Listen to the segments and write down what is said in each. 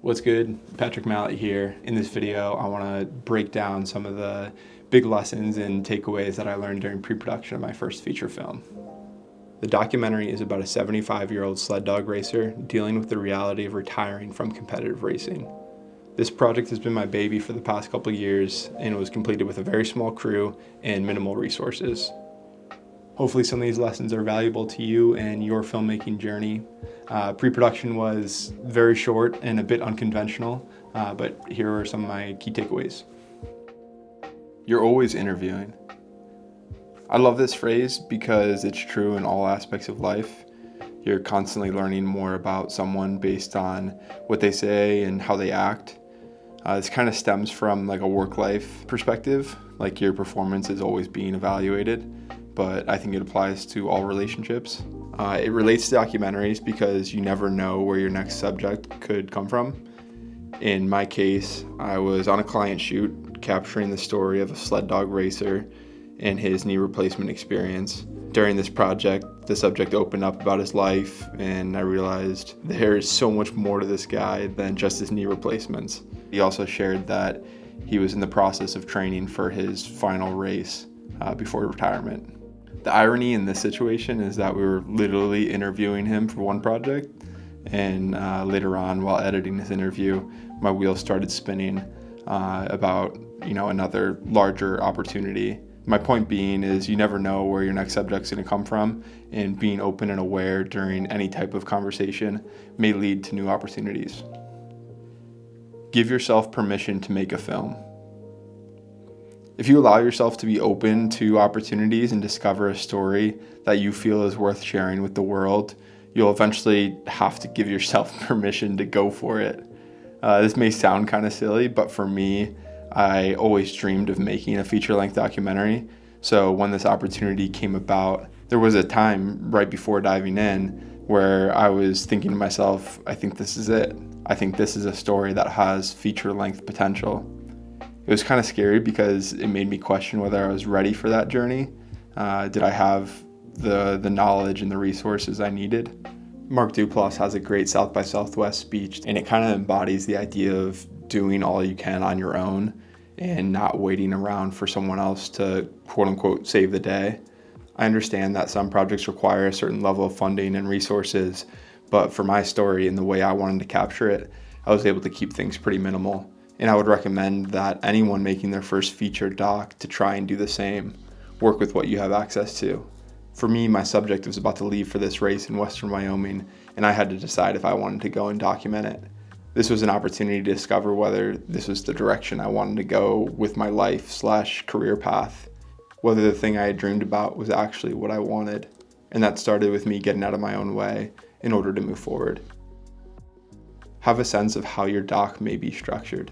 What's good? Patrick Mallett here. In this video, I want to break down some of the big lessons and takeaways that I learned during pre-production of my first feature film. The documentary is about a 75-year-old sled dog racer dealing with the reality of retiring from competitive racing. This project has been my baby for the past couple years, and it was completed with a very small crew and minimal resources. Hopefully some of these lessons are valuable to you and your filmmaking journey. Pre-production was very short and a bit unconventional, but here are some of my key takeaways. You're always interviewing. I love this phrase because it's true in all aspects of life. You're constantly learning more about someone based on what they say and how they act. This kind of stems from like a work-life perspective, like your performance is always being evaluated, but I think it applies to all relationships. It relates to documentaries because you never know where your next subject could come from. In my case, I was on a client shoot capturing the story of a sled dog racer and his knee replacement experience. During this project, the subject opened up about his life, and I realized there is so much more to this guy than just his knee replacements. He also shared that he was in the process of training for his final race before retirement. The irony in this situation is that we were literally interviewing him for one project, and later on, while editing his interview, my wheels started spinning about another larger opportunity. My point being is you never know where your next subject's going to come from, and being open and aware during any type of conversation may lead to new opportunities. Give yourself permission to make a film. If you allow yourself to be open to opportunities and discover a story that you feel is worth sharing with the world, you'll eventually have to give yourself permission to go for it. This may sound kind of silly, but for me, I always dreamed of making a feature-length documentary. So when this opportunity came about, there was a time right before diving in where I was thinking to myself, I think this is it. I think this is a story that has feature-length potential. It was kind of scary because it made me question whether I was ready for that journey. Did I have the knowledge and the resources I needed? Mark Duplass has a great South by Southwest speech, and it kind of embodies the idea of doing all you can on your own and not waiting around for someone else to quote unquote save the day. I understand that some projects require a certain level of funding and resources, but for my story and the way I wanted to capture it, I was able to keep things pretty minimal. And I would recommend that anyone making their first feature doc to try and do the same. Work with what you have access to. For me, my subject was about to leave for this race in Western Wyoming, and I had to decide if I wanted to go and document it. This was an opportunity to discover whether this was the direction I wanted to go with my life/career path, whether the thing I had dreamed about was actually what I wanted. And that started with me getting out of my own way in order to move forward. Have a sense of how your doc may be structured.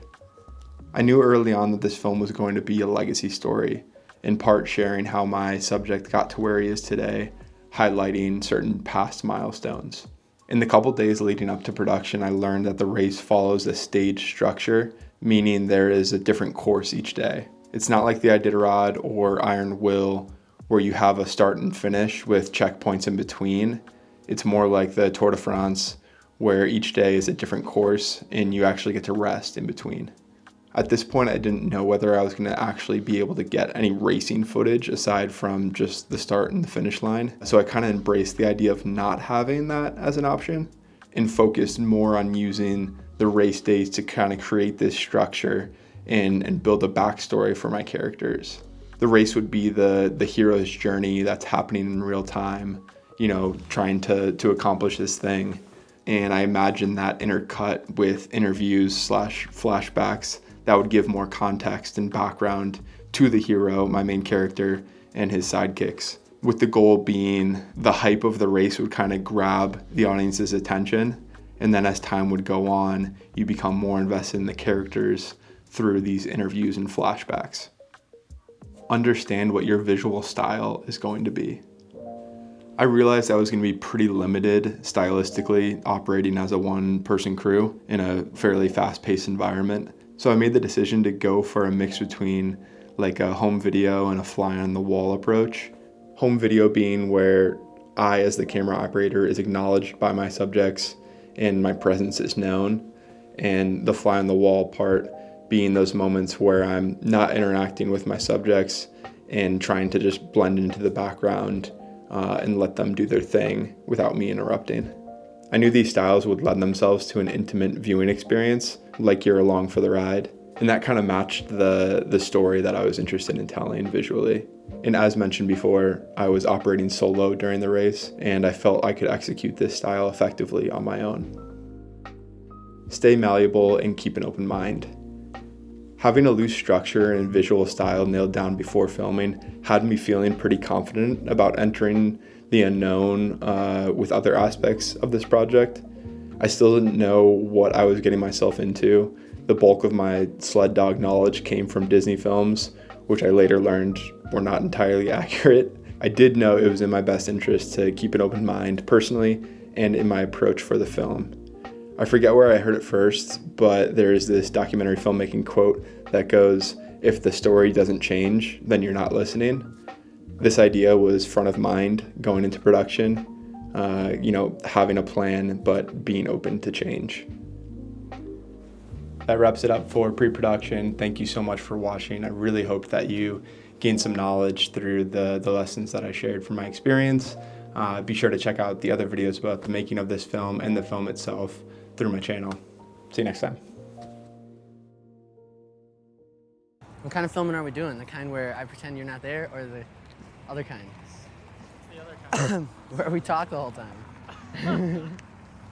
I knew early on that this film was going to be a legacy story, in part sharing how my subject got to where he is today, highlighting certain past milestones. In the couple days leading up to production, I learned that the race follows a stage structure, meaning there is a different course each day. It's not like the Iditarod or Iron Will, where you have a start and finish with checkpoints in between. It's more like the Tour de France, where each day is a different course and you actually get to rest in between. At this point, I didn't know whether I was going to actually be able to get any racing footage aside from just the start and the finish line. So I kind of embraced the idea of not having that as an option and focused more on using the race days to kind of create this structure and build a backstory for my characters. The race would be the hero's journey that's happening in real time, trying to accomplish this thing. And I imagined that intercut with interviews/flashbacks that would give more context and background to the hero, my main character, and his sidekicks, with the goal being the hype of the race would kind of grab the audience's attention, and then as time would go on, you become more invested in the characters through these interviews and flashbacks. Understand what your visual style is going to be. I realized I was going to be pretty limited stylistically operating as a one-person crew in a fairly fast-paced environment. So I made the decision to go for a mix between like a home video and a fly-on-the-wall approach. Home video being where I, as the camera operator, is acknowledged by my subjects and my presence is known. and the fly on the wall part being those moments where I'm not interacting with my subjects and trying to just blend into the background and let them do their thing without me interrupting. I knew these styles would lend themselves to an intimate viewing experience, like you're along for the ride. And that kind of matched the story that I was interested in telling visually. And as mentioned before, I was operating solo during the race, and I felt I could execute this style effectively on my own. Stay malleable and keep an open mind. Having a loose structure and visual style nailed down before filming had me feeling pretty confident about entering the unknown with other aspects of this project. I still didn't know what I was getting myself into. The bulk of my sled dog knowledge came from Disney films, which I later learned were not entirely accurate. I did know it was in my best interest to keep an open mind personally and in my approach for the film. I forget where I heard it first, but there is this documentary filmmaking quote that goes, "If the story doesn't change, then you're not listening." This idea was front of mind going into production, having a plan, but being open to change. That wraps it up for pre-production. Thank you so much for watching. I really hope that you gained some knowledge through the lessons that I shared from my experience. Be sure to check out the other videos about the making of this film and the film itself through my channel. See you next time. What kind of filming are we doing? The kind where I pretend you're not there, or the other kind? The other kind. Where we talk the whole time.